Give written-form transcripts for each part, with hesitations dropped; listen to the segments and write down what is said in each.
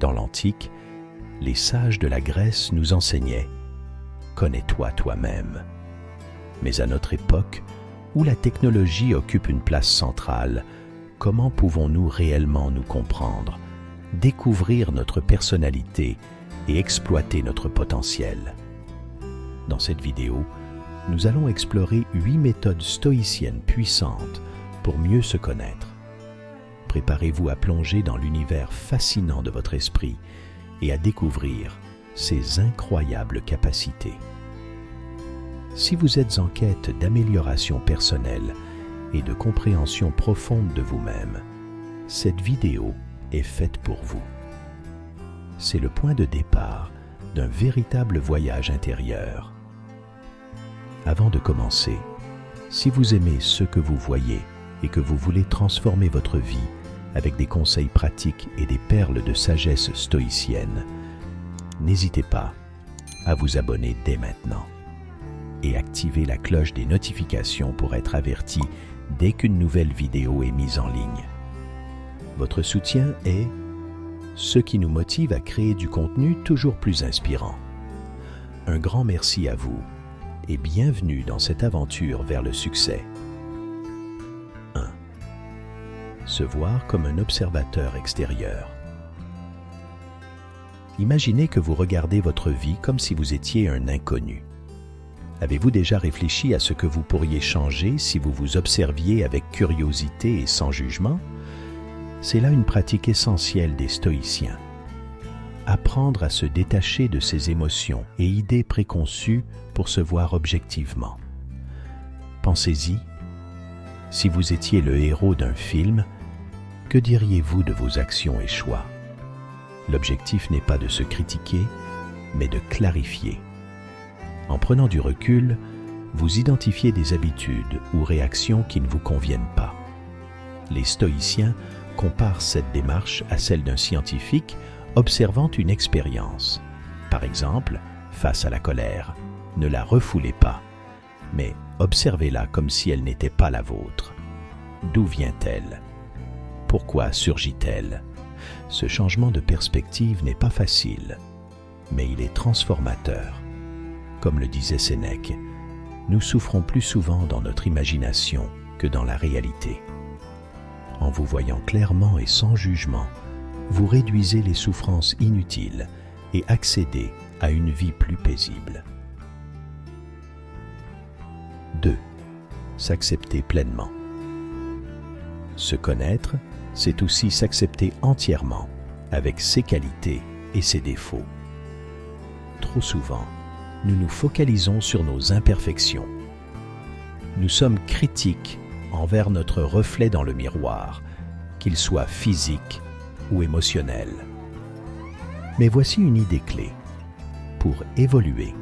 Dans l'Antique, les sages de la Grèce nous enseignaient « Connais-toi toi-même ». Mais à notre époque, où la technologie occupe une place centrale, comment pouvons-nous réellement nous comprendre, découvrir notre personnalité et exploiter notre potentiel? Dans cette vidéo, nous allons explorer 8 méthodes stoïciennes puissantes pour mieux se connaître. Préparez-vous à plonger dans l'univers fascinant de votre esprit et à découvrir ses incroyables capacités. Si vous êtes en quête d'amélioration personnelle et de compréhension profonde de vous-même, cette vidéo est faite pour vous. C'est le point de départ d'un véritable voyage intérieur. Avant de commencer, si vous aimez ce que vous voyez et que vous voulez transformer votre vie avec des conseils pratiques et des perles de sagesse stoïcienne, n'hésitez pas à vous abonner dès maintenant et activer la cloche des notifications pour être averti dès qu'une nouvelle vidéo est mise en ligne. Votre soutien est ce qui nous motive à créer du contenu toujours plus inspirant. Un grand merci à vous et bienvenue dans cette aventure vers le succès. 1. Se voir comme un observateur extérieur. Imaginez que vous regardez votre vie comme si vous étiez un inconnu. Avez-vous déjà réfléchi à ce que vous pourriez changer si vous vous observiez avec curiosité et sans jugement? C'est là une pratique essentielle des stoïciens. Apprendre à se détacher de ses émotions et idées préconçues pour se voir objectivement. Pensez-y, si vous étiez le héros d'un film, que diriez-vous de vos actions et choix? L'objectif n'est pas de se critiquer, mais de clarifier. En prenant du recul, vous identifiez des habitudes ou réactions qui ne vous conviennent pas. Les stoïciens comparent cette démarche à celle d'un scientifique observant une expérience. Par exemple, face à la colère, ne la refoulez pas, mais observez-la comme si elle n'était pas la vôtre. D'où vient-elle? Pourquoi surgit-elle? Ce changement de perspective n'est pas facile, mais il est transformateur. Comme le disait Sénèque, nous souffrons plus souvent dans notre imagination que dans la réalité. En vous voyant clairement et sans jugement, vous réduisez les souffrances inutiles et accédez à une vie plus paisible. 2. S'accepter pleinement. Se connaître, c'est aussi s'accepter entièrement, avec ses qualités et ses défauts. Trop souvent, nous nous focalisons sur nos imperfections. Nous sommes critiques envers notre reflet dans le miroir, qu'il soit physique ou émotionnel. Mais voici une idée clé. Pour évoluer,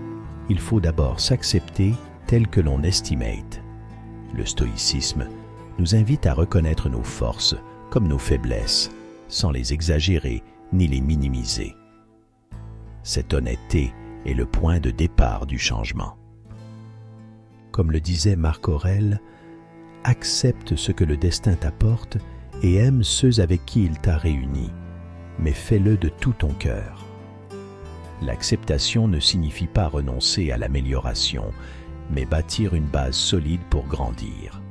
il faut d'abord s'accepter tel que l'on estimate. Le stoïcisme nous invite à reconnaître nos forces comme nos faiblesses, sans les exagérer ni les minimiser. Cette honnêteté est le point de départ du changement. Comme le disait Marc Aurèle, « Accepte ce que le destin t'apporte et aime ceux avec qui il t'a réuni, mais fais-le de tout ton cœur. » L'acceptation ne signifie pas renoncer à l'amélioration, mais bâtir une base solide pour grandir.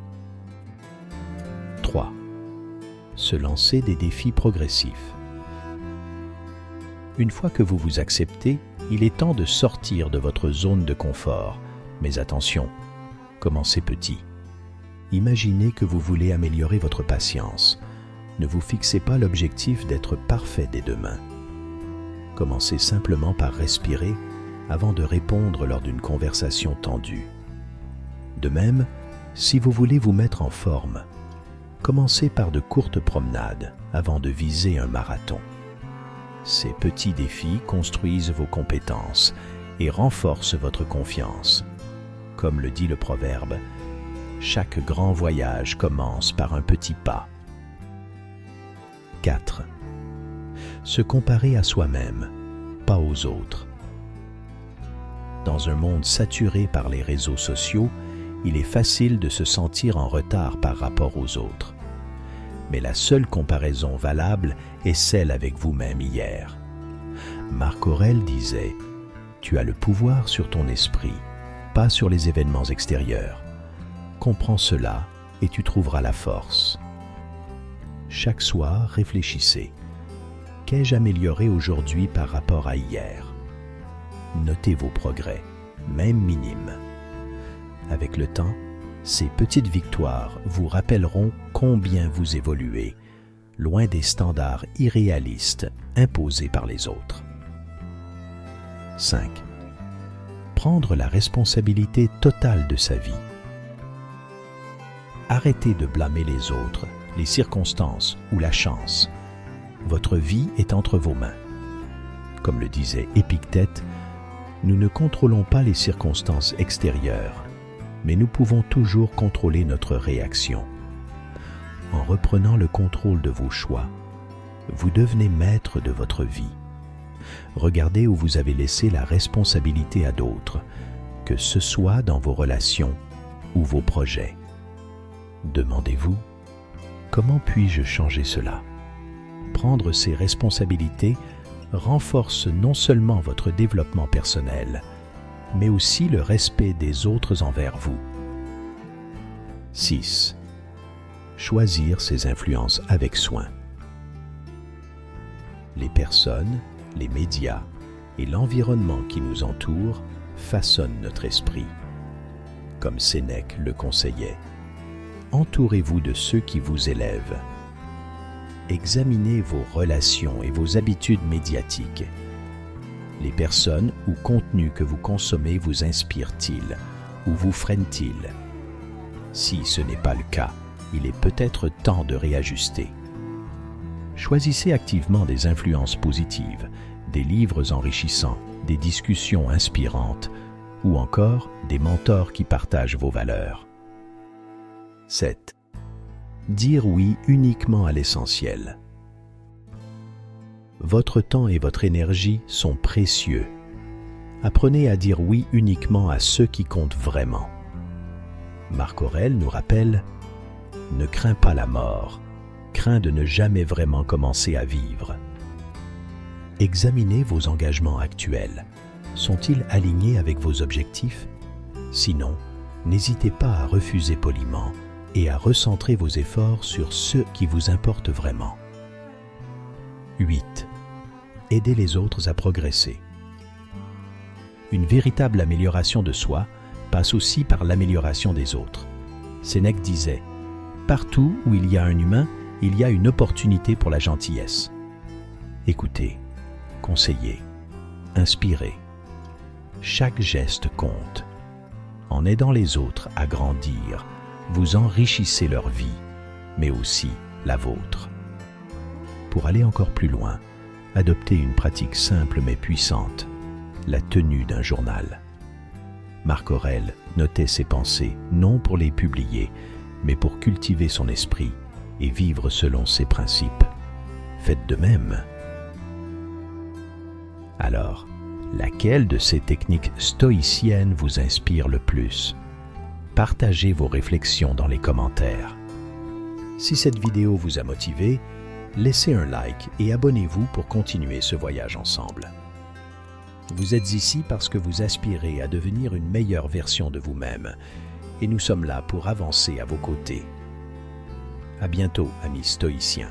3. Se lancer des défis progressifs. Une fois que vous vous acceptez, il est temps de sortir de votre zone de confort. Mais attention, commencez petit. Imaginez que vous voulez améliorer votre patience. Ne vous fixez pas l'objectif d'être parfait dès demain. Commencez simplement par respirer avant de répondre lors d'une conversation tendue. De même, si vous voulez vous mettre en forme, commencez par de courtes promenades avant de viser un marathon. Ces petits défis construisent vos compétences et renforcent votre confiance. Comme le dit le proverbe, chaque grand voyage commence par un petit pas. 4. Se comparer à soi-même, pas aux autres. Dans un monde saturé par les réseaux sociaux, il est facile de se sentir en retard par rapport aux autres. mais la seule comparaison valable est celle avec vous-même hier. Marc Aurèle disait « Tu as le pouvoir sur ton esprit, pas sur les événements extérieurs. Comprends cela et tu trouveras la force. » Chaque soir, réfléchissez. Qu'ai-je amélioré aujourd'hui par rapport à hier? Notez vos progrès, même minimes. Avec le temps, ces petites victoires vous rappelleront combien vous évoluez, loin des standards irréalistes imposés par les autres. 5. Prendre la responsabilité totale de sa vie. Arrêtez de blâmer les autres, les circonstances ou la chance. Votre vie est entre vos mains. Comme le disait Épictète, nous ne contrôlons pas les circonstances extérieures, mais nous pouvons toujours contrôler notre réaction. En reprenant le contrôle de vos choix, vous devenez maître de votre vie. Regardez où vous avez laissé la responsabilité à d'autres, que ce soit dans vos relations ou vos projets. Demandez-vous, comment puis-je changer cela? Prendre ces responsabilités renforce non seulement votre développement personnel, mais aussi le respect des autres envers vous. 6. Choisir ses influences avec soin. Les personnes, les médias et l'environnement qui nous entoure façonnent notre esprit. Comme Sénèque le conseillait, entourez-vous de ceux qui vous élèvent. Examinez vos relations et vos habitudes médiatiques. Les personnes ou contenus que vous consommez vous inspirent-ils ou vous freinent-ils? Si ce n'est pas le cas, il est peut-être temps de réajuster. Choisissez activement des influences positives, des livres enrichissants, des discussions inspirantes ou encore des mentors qui partagent vos valeurs. 7. Dire oui uniquement à l'essentiel. Votre temps et votre énergie sont précieux. Apprenez à dire oui uniquement à ceux qui comptent vraiment. Marc Aurèle nous rappelle « Ne crains pas la mort, crains de ne jamais vraiment commencer à vivre. » Examinez vos engagements actuels. Sont-ils alignés avec vos objectifs? Sinon, n'hésitez pas à refuser poliment et à recentrer vos efforts sur ce qui vous importe vraiment. 8. Aider les autres à progresser. Une véritable amélioration de soi passe aussi par l'amélioration des autres. Sénèque disait « Partout où il y a un humain, il y a une opportunité pour la gentillesse. » Écoutez, conseillez, inspirez. Chaque geste compte. En aidant les autres à grandir, vous enrichissez leur vie, mais aussi la vôtre. Pour aller encore plus loin, adoptez une pratique simple mais puissante, la tenue d'un journal. Marc Aurèle notait ses pensées non pour les publier, mais pour cultiver son esprit et vivre selon ses principes. Faites de même. Alors, laquelle de ces techniques stoïciennes vous inspire le plus? Partagez vos réflexions dans les commentaires. Si cette vidéo vous a motivé, laissez un like et abonnez-vous pour continuer ce voyage ensemble. Vous êtes ici parce que vous aspirez à devenir une meilleure version de vous-même et nous sommes là pour avancer à vos côtés. À bientôt, amis stoïciens.